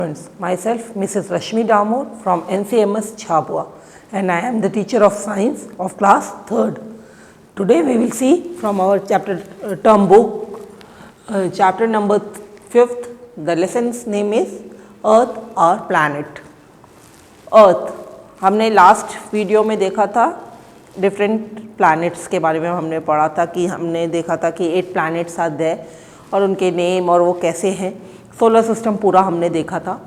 Friends, myself Mrs. Rashmi Damor from NCMS Chabua, and I am the teacher of science of class 3rd. Today we will see from our term book, chapter number 5th. The lesson's name is Earth or Planet. Earth, हमने last video में देखा था different planets के बारे में हमने पढ़ा था कि हमने देखा था कि 8 प्लैनेट्स आर देयर और उनके नेम और वो कैसे हैं। सोलर सिस्टम पूरा हमने देखा था।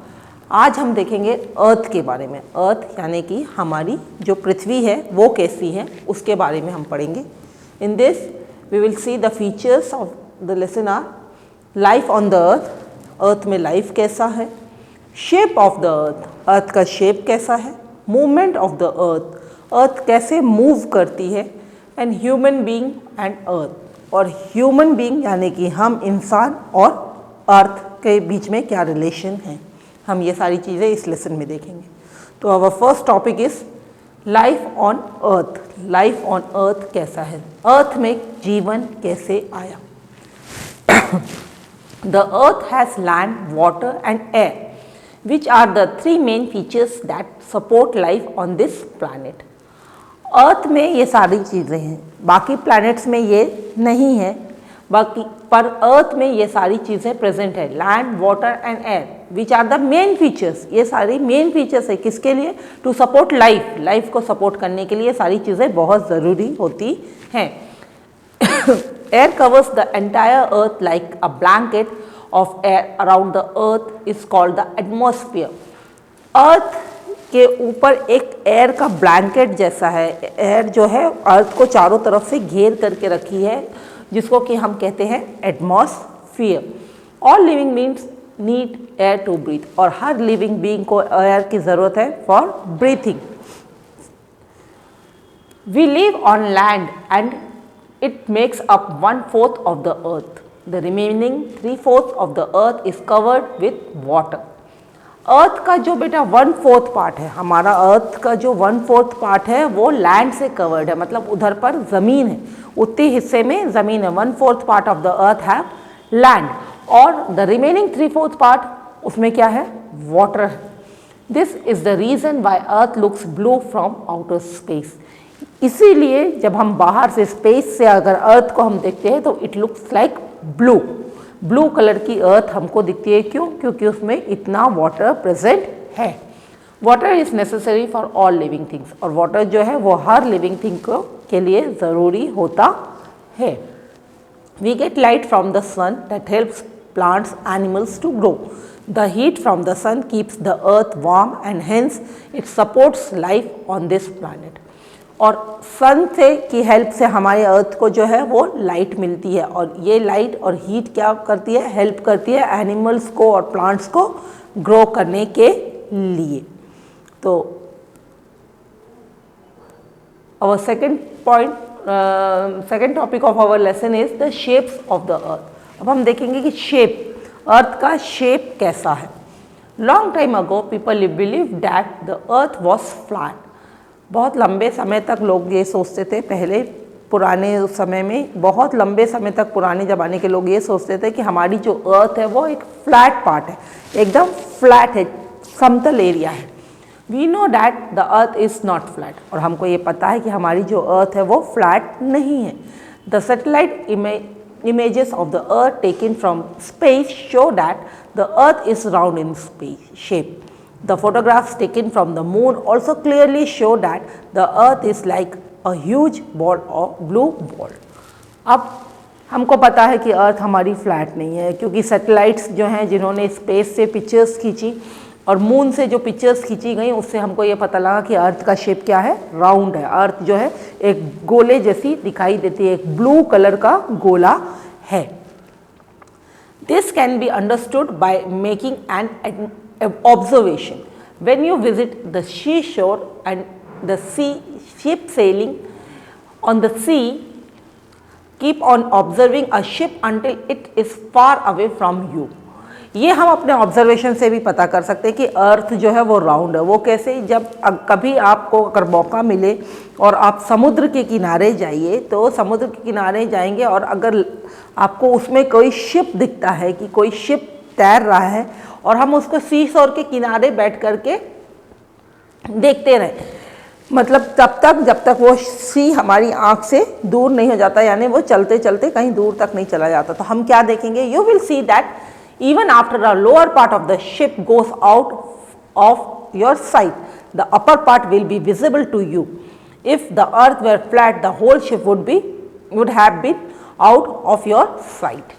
आज हम देखेंगे अर्थ के बारे में। अर्थ यानी कि हमारी जो पृथ्वी है वो कैसी है उसके बारे में हम पढ़ेंगे। In this we will see the features of the lesson are life on the earth, earth में लाइफ कैसा है, shape of the earth, earth का शेप कैसा है, movement of the earth, earth कैसे मूव करती है, and human being and earth, और ह्यूमन बीइंग यानी कि हम इंसान और अर्थ के बीच में क्या रिलेशन है। हम ये सारी चीज़ें इस लेसन में देखेंगे। तो our first topic is life on earth. Life on earth कैसा है, अर्थ में जीवन कैसे आया। The earth has land, water and air which are the 3 main features that support life on this planet. अर्थ में ये सारी चीज़ें हैं, बाकी प्लैनेट्स में ये नहीं है, बाकी पर अर्थ में ये सारी चीज़ें प्रेजेंट है। Land, water and air which are the main features, ये सारी मेन फीचर्स है किसके लिए? टू सपोर्ट लाइफ, लाइफ को सपोर्ट करने के लिए सारी चीज़ें बहुत ज़रूरी होती हैं। Air covers the entire earth like a blanket of air around the earth is called the atmosphere. Earth के ऊपर एक एयर का ब्लैंकेट जैसा है, एयर जो है अर्थ को चारों तरफ से घेर करके रखी है, जिसको कि हम कहते हैं atmosphere. All living beings need air to breathe, और हर लिविंग बीइंग को एयर की ज़रूरत है for breathing. We live on land and it makes up 1/4 of the earth. The remaining 3/4 of the earth is covered with water. अर्थ का जो बेटा 1/4 part है, हमारा अर्थ का जो 1/4 पार्ट है वो लैंड से कवर्ड है, मतलब उधर पर ज़मीन है, उतने हिस्से में ज़मीन है। 1/4 पार्ट ऑफ द अर्थ है लैंड, और द रिमेनिंग 3/4 पार्ट उसमें क्या है? वाटर है। This is the reason why earth looks blue from outer space. इसीलिए जब हम बाहर से स्पेस से अगर अर्थ को हम देखते हैं तो it looks like blue, blue colour की अर्थ हमको दिखती है। क्यों? क्योंकि उसमें इतना वाटर प्रेजेंट है। Water is necessary for all living things, और वाटर जो है वो हर लिविंग थिंग को के लिए ज़रूरी होता है। We get light from the sun that helps plants animals to grow. The heat from the sun keeps the earth warm and hence it supports life on this planet. और sun से की help से हमारे अर्थ को जो है वो light मिलती है, और ये लाइट और हीट क्या करती है? हेल्प करती है एनिमल्स को और प्लांट्स को ग्रो करने के लिए। तो our second topic of our lesson is the shapes of the earth. अब हम देखेंगे कि शेप, अर्थ का शेप कैसा है। Long time ago people believe that the earth was flat. बहुत लंबे समय तक लोग ये सोचते थे, पहले पुराने समय में, बहुत लंबे समय तक पुराने ज़माने के लोग ये सोचते थे कि हमारी जो अर्थ है वो एक फ्लैट पार्ट है, एकदम फ्लैट है, समतल एरिया है। We know that the earth is not flat, और हमको ये पता है कि हमारी जो अर्थ है वो फ्लैट नहीं है। The satellite images of the earth taken from space show that the earth is round in shape. The photographs taken from the moon also clearly show that the earth is like a huge ball of blue ball. अब हमको पता है कि अर्थ हमारी flat नहीं है, क्योंकि satellites जो हैं जिन्होंने स्पेस से पिक्चर्स खींची और मून से जो पिक्चर्स खींची गई उससे हमको ये पता लगा कि अर्थ का शेप क्या है? राउंड है। अर्थ जो है एक गोले जैसी दिखाई देती है, एक ब्लू कलर का गोला है। This can be understood by making an observation. When you visit the seashore and the ship sailing on the sea, keep on observing a ship until it is far away from you. ये हम अपने observation से भी पता कर सकते हैं कि अर्थ जो है वो राउंड है। वो कैसे? जब कभी आपको अगर मौका मिले और आप समुद्र के किनारे जाइए, तो समुद्र के किनारे जाएंगे और अगर आपको उसमें कोई शिप दिखता है कि कोई शिप तैर रहा है और हम उसको सी शोर के किनारे बैठ करके देखते रहे, मतलब तब तक जब तक वो सी हमारी आँख से दूर नहीं हो जाता, यानी वो चलते चलते कहीं दूर तक नहीं चला जाता। तो हम क्या देखेंगे, you will see that even after a lower part of the ship goes out of your sight, the upper part will be visible to you. If the earth were flat, the whole ship would have been out of your sight.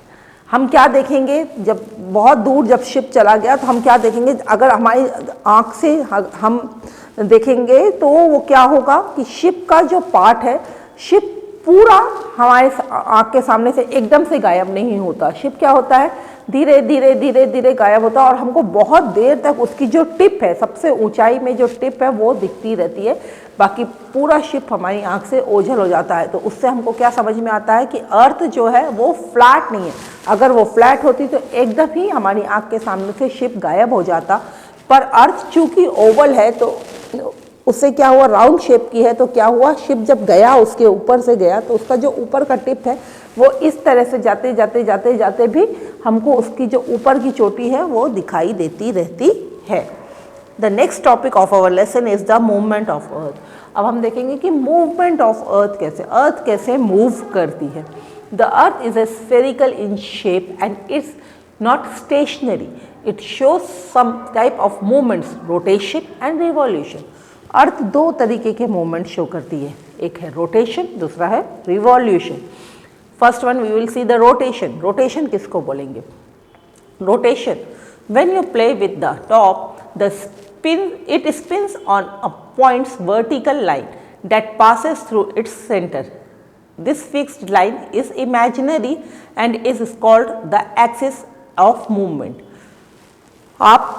हम क्या देखेंगे, जब बहुत दूर जब ship चला गया तो हम क्या देखेंगे, अगर हमारी आँख से हम देखेंगे तो वो क्या होगा कि शिप का जो पार्ट है, शिप पूरा हमारे आँख के सामने से एकदम से गायब नहीं होता। शिप क्या होता है, धीरे धीरे धीरे धीरे गायब होता है और हमको बहुत देर तक उसकी जो टिप है, सबसे ऊंचाई में जो टिप है वो दिखती रहती है, बाकी पूरा शिप हमारी आँख से ओझल हो जाता है। तो उससे हमको क्या समझ में आता है कि अर्थ जो है वो फ्लैट नहीं है। अगर वो फ्लैट होती तो एकदम ही हमारी आँख के सामने से शिप गायब हो जाता, पर अर्थ चूँकि ओवल है तो उससे क्या हुआ, राउंड शेप की है, तो क्या हुआ, शिप जब गया उसके ऊपर से गया तो उसका जो ऊपर का टिप है वो इस तरह से जाते जाते जाते जाते भी हमको उसकी जो ऊपर की चोटी है वो दिखाई देती रहती है। The next topic of our lesson is the movement of earth. अब हम देखेंगे कि मूवमेंट ऑफ अर्थ कैसे मूव करती है। The earth is a spherical in shape and it's not stationary, it shows some type of movements, rotation and revolution. Earth दो तरीके के मूवमेंट शो करती है, एक है रोटेशन, दूसरा है revolution. First one we will see the rotation. Rotation किसको बोलेंगे, rotation when you play with the top the spin, it spins on a points vertical line that passes through its centre. This fixed line is imaginary and is called the axis of movement. आप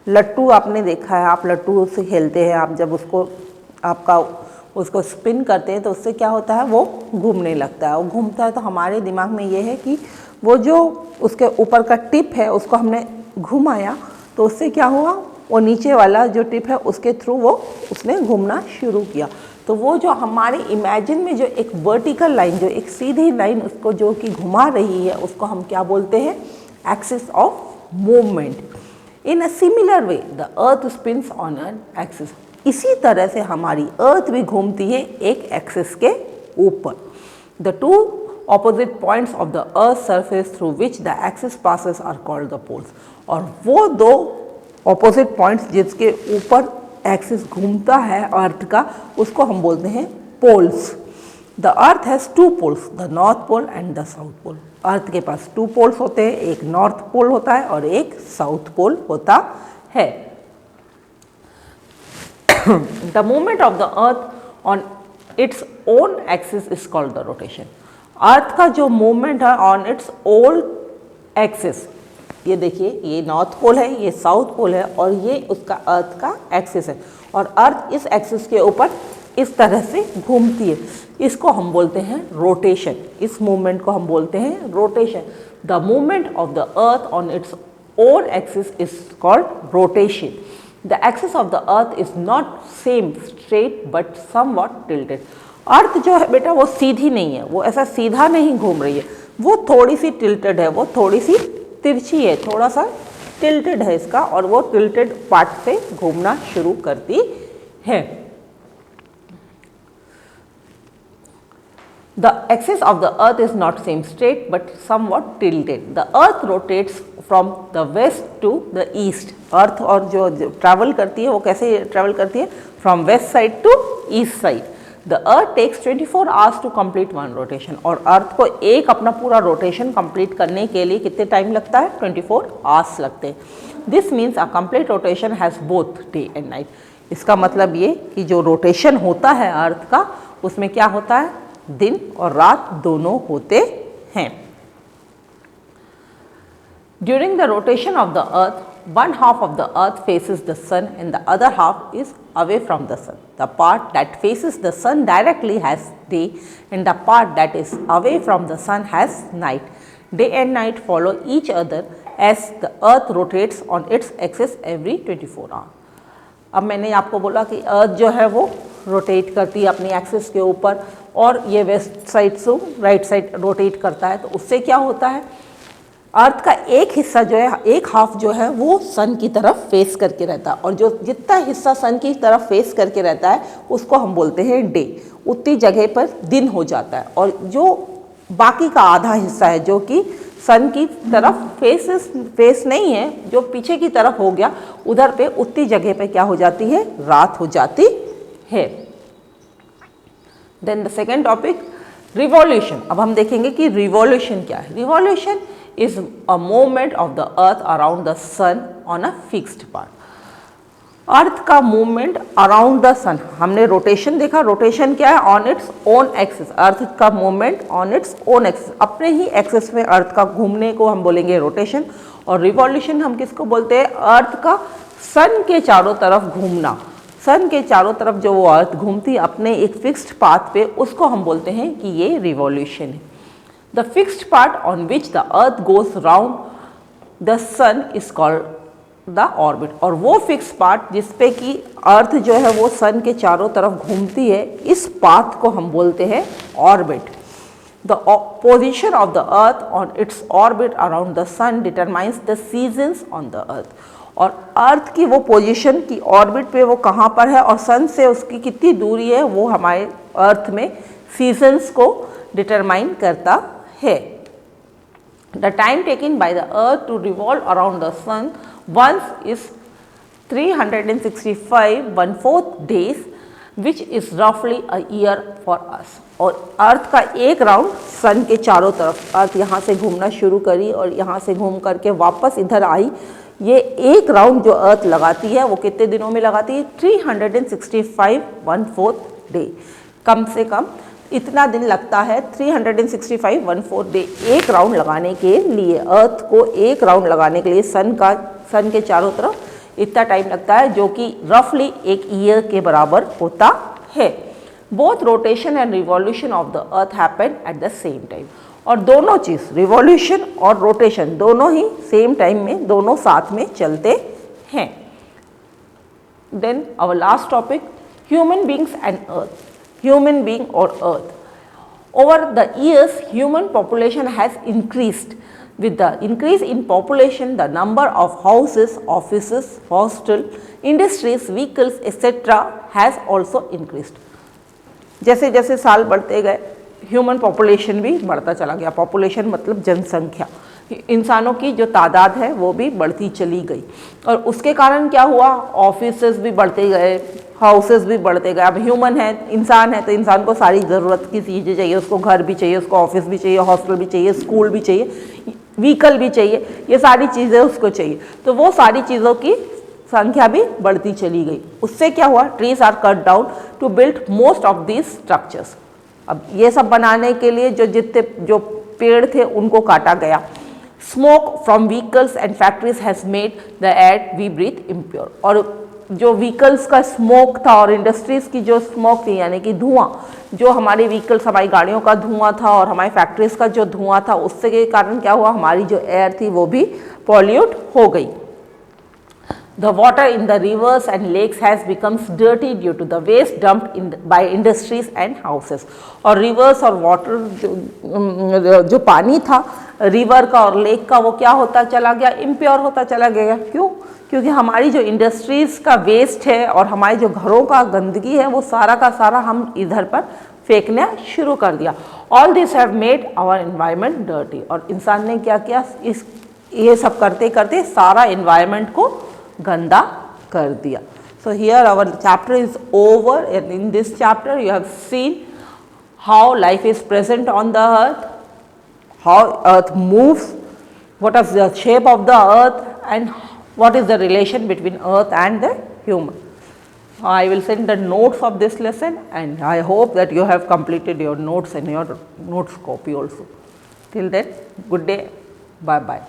लट्टू आपने देखा है, आप लट्टू से खेलते हैं, आप जब उसको स्पिन करते हैं तो उससे क्या होता है, वो घूमने लगता है। वो घूमता है तो हमारे दिमाग में ये है कि वो जो उसके ऊपर का टिप है उसको हमने घुमाया तो उससे क्या हुआ, वो नीचे वाला जो टिप है उसके थ्रू वो उसने घूमना शुरू किया। तो वो जो हमारे इमेजिन में जो एक वर्टिकल लाइन, जो एक सीधी लाइन उसको जो कि घुमा रही है, उसको हम क्या बोलते हैं, axis of movement. In a similar way the earth spins on an axis. इसी तरह से हमारी अर्थ भी घूमती है एक एक्सिस के ऊपर। The two opposite points of the earth surface through which the axis passes are called the poles. और वो दो ऑपोजिट पॉइंट्स जिसके ऊपर एक्सिस घूमता है अर्थ का, उसको हम बोलते हैं poles. The earth has two poles, the north pole and the south pole. Earth के पास टू पोल्स होते हैं, एक नॉर्थ पोल होता है और एक साउथ पोल होता है। The movement of the earth on its own axis is called the rotation. अर्थ का जो मूवमेंट है ऑन इट्स ओन एक्सिस, ये देखिए, ये नॉर्थ पोल है, ये साउथ पोल है और ये उसका अर्थ का एक्सिस है और अर्थ इस एक्सिस के ऊपर इस तरह से घूमती है। इसको हम बोलते हैं रोटेशन। इस मूवमेंट को हम बोलते हैं rotation. The movement of the earth on its own axis is called rotation. The axis of the earth is not same straight but somewhat tilted. अर्थ जो है बेटा वो सीधी नहीं है, वो ऐसा सीधा नहीं घूम रही है, वो थोड़ी सी टिल्टेड है, वो थोड़ी सी तिरछी है, थोड़ा सा टिल्टेड है इसका, और वो टिल्टेड पार्ट से घूमना शुरू करती है। The axis of the earth is not same straight but somewhat tilted. The earth rotates from the west to the east. अर्थ और जो ट्रैवल करती है वो कैसे ट्रैवल करती है, from west side to east side. The earth takes 24 hours to complete one rotation. और earth को एक अपना पूरा रोटेशन कंप्लीट करने के लिए कितने टाइम लगता है, 24 आवर्स लगते हैं। This means a complete rotation has both day and night. इसका मतलब ये कि जो रोटेशन होता है अर्थ का, उसमें क्या होता है, दिन और रात दोनों होते हैं। During the rotation of the earth, one half of the earth faces the sun and the other half is away from the sun. The part that faces the sun directly has day and the part that is away from the sun has night. Day and night follow each other as the earth rotates on its axis every 24 hours. अब मैंने आपको बोला कि अर्थ जो है वो rotate करती है अपनी एक्सिस के ऊपर और ये वेस्ट साइड से राइट साइड रोटेट करता है, तो उससे क्या होता है, अर्थ का एक हिस्सा जो है, एक हाफ जो है वो सन की तरफ फेस करके रहता है और जो जितना हिस्सा सन की तरफ फेस करके रहता है उसको हम बोलते हैं डे। उतनी जगह पर दिन हो जाता है और जो बाकी का आधा हिस्सा है जो कि सन की तरफ फेस नहीं है, जो पीछे की तरफ हो गया, उधर पे उतनी जगह पे क्या हो जाती है, रात हो जाती है। Then the second topic revolution. अब हम देखेंगे कि रिवॉल्यूशन क्या है। Revolution is a movement of the earth around the sun on a fixed part. Earth का मूवमेंट अराउंड द सन, हमने रोटेशन देखा, रोटेशन क्या है, ऑन इट्स ओन एक्सिस। अर्थ का movement on its own axis, अपने ही एक्सिस में अर्थ का घूमने को हम बोलेंगे रोटेशन। और रिवॉल्यूशन हम किसको बोलते हैं, अर्थ का सन के चारों तरफ घूमना। सन के चारों तरफ जो वो अर्थ घूमती है अपने एक फिक्स्ड पाथ पे, उसको हम बोलते हैं कि ये रिवॉल्यूशन है। The fixed part on which the earth goes round the sun is called the orbit. और वो फिक्स पार्ट जिसपे कि अर्थ जो है वो सन के चारों तरफ घूमती है, इस पाथ को हम बोलते हैं orbit. The position of the earth on its orbit around the sun determines the seasons on the earth. और अर्थ की वो पोजीशन की ऑर्बिट पे वो कहाँ पर है और सन से उसकी कितनी दूरी है, वो हमारे अर्थ में सीजन्स को डिटरमाइन करता है। The time taken by the earth to revolve around the sun once is 365 days which is रफली अ ईयर फॉर अस। और अर्थ का एक राउंड सन के चारों तरफ, अर्थ यहाँ से घूमना शुरू करी और यहाँ से घूम करके वापस इधर आई, ये एक राउंड जो अर्थ लगाती है वो कितने दिनों में लगाती है, 365 डे। कम से कम इतना दिन लगता है 365 डे एक राउंड लगाने के लिए। अर्थ को एक राउंड लगाने के लिए सन के चारों तरफ इतना टाइम लगता है, जो कि रफली एक ईयर के बराबर होता है। Both rotation and revolution of the earth happen at the same time. और दोनों चीज़, रिवॉल्यूशन और रोटेशन, दोनों ही सेम टाइम में, दोनों साथ में चलते हैं। Then our last topic, human beings and earth. Human being और earth. Over the years human population has increased. With the increase in population, the number of houses, offices, hostels, industries, vehicles, etc. has also increased. जैसे जैसे साल बढ़ते गए human population भी बढ़ता चला गया। पॉपुलेशन मतलब जनसंख्या, इंसानों की जो तादाद है वो भी बढ़ती चली गई। और उसके कारण क्या हुआ, ऑफिसेस भी बढ़ते गए, हाउसेस भी बढ़ते गए। अब ह्यूमन है, इंसान है, तो इंसान को सारी ज़रूरत की चीज़ें चाहिए, उसको घर भी चाहिए, उसको ऑफिस भी चाहिए, हॉस्टल भी चाहिए, स्कूल भी चाहिए, व्हीकल भी चाहिए, ये सारी चीज़ें उसको चाहिए। तो वो सारी चीज़ों की संख्या भी बढ़ती चली गई। उससे क्या हुआ, trees are cut down to build most of these structures. अब ये सब बनाने के लिए जो पेड़ थे उनको काटा गया। Smoke from vehicles and factories has made the air we breathe impure. और जो व्हीकल्स का स्मोक था और इंडस्ट्रीज़ की जो स्मोक थी, यानी कि धुआं, जो हमारे व्हीकल्स, हमारी गाड़ियों का धुआं था और हमारी फैक्ट्रीज का जो धुआं था, उससे के कारण क्या हुआ, हमारी जो एयर थी वो भी पॉल्यूट हो गई। The water in the rivers and lakes has becomes dirty due to the waste dumped by industries and houses. और रिवर्स और वाटर जो पानी था रिवर का और लेक का, वो क्या होता चला गया, इम्प्योर होता चला गया। क्यों? क्योंकि हमारी जो इंडस्ट्रीज़ का वेस्ट है और हमारे जो घरों का गंदगी है वो सारा का सारा हम इधर पर फेंकना शुरू कर दिया। All this have made our environment dirty. और इंसान ने क्या किया, ये सब करते करते सारा एनवायरनमेंट को गंदा कर दिया। So here our chapter is over and in this chapter you have seen how life is present on the earth, how earth moves, what is the shape of the earth, and what is the relation between earth and the human. I will send the notes of this lesson and I hope that you have completed your notes and your notes copy also. Till then, good day, bye bye.